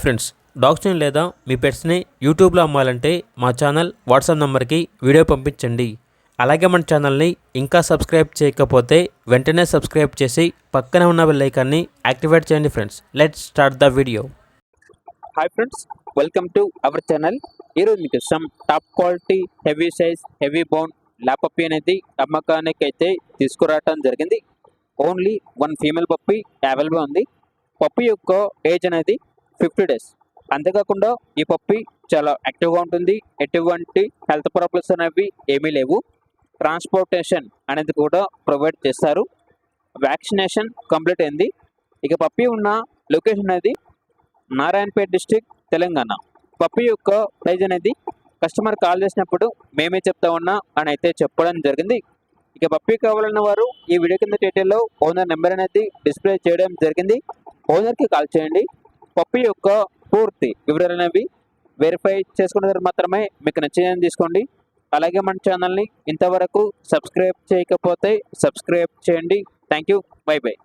Friends, డాగ్స్ని లేదా మీ పెట్స్ని యూట్యూబ్లో అమ్మాలంటే మా ఛానల్ వాట్సాప్ నెంబర్కి వీడియో పంపించండి. అలాగే మన ఛానల్ని ఇంకా సబ్స్క్రైబ్ చేయకపోతే వెంటనే సబ్స్క్రైబ్ చేసి పక్కనే ఉన్న బెల్ ఐకాన్ని యాక్టివేట్ చేయండి. Friends, let's start the video. Hi friends, welcome to our channel. ఈరోజు మీకు some top quality heavy size heavy bone ల్యాపప్పీ అనేది అమ్మకానికి అయితే తీసుకురావటం జరిగింది. Only one female puppy available ఉంది. పప్పీ యొక్క ఏజ్ అనేది 50 days. అంతేకాకుండా ఈ పప్పీ చాలా యాక్టివ్గా ఉంటుంది. ఎటువంటి హెల్త్ ప్రాబ్లమ్స్ అనేవి ఏమీ లేవు. ట్రాన్స్పోర్టేషన్ అనేది కూడా ప్రొవైడ్ చేస్తారు. వ్యాక్సినేషన్ కంప్లీట్ అయింది. ఇక పప్పీ ఉన్న లొకేషన్ అనేది నారాయణపేట డిస్టిక్, తెలంగాణ. పప్పీ యొక్క ప్రైజ్ అనేది కస్టమర్ కాల్ చేసినప్పుడు మేమే చెప్తా ఉన్నా అని అయితే చెప్పడం జరిగింది. ఇక పప్పీ కావాలన్న వారు ఈ వీడియో కింద డీటెయిల్లో ఓనర్ నెంబర్ అనేది డిస్ప్లే చేయడం జరిగింది. ఓనర్కి కాల్ చేయండి. పప్పీ యొక్క పూర్తి వివరాలు అనేవి వెరిఫై చేసుకున్న తర్వాత మాత్రమే మీకు నచ్చిందని తీసుకోండి. అలాగే మన ఛానల్ని ఇంతవరకు సబ్స్క్రైబ్ చేయకపోతే సబ్స్క్రైబ్ చేయండి. Thank you. By by.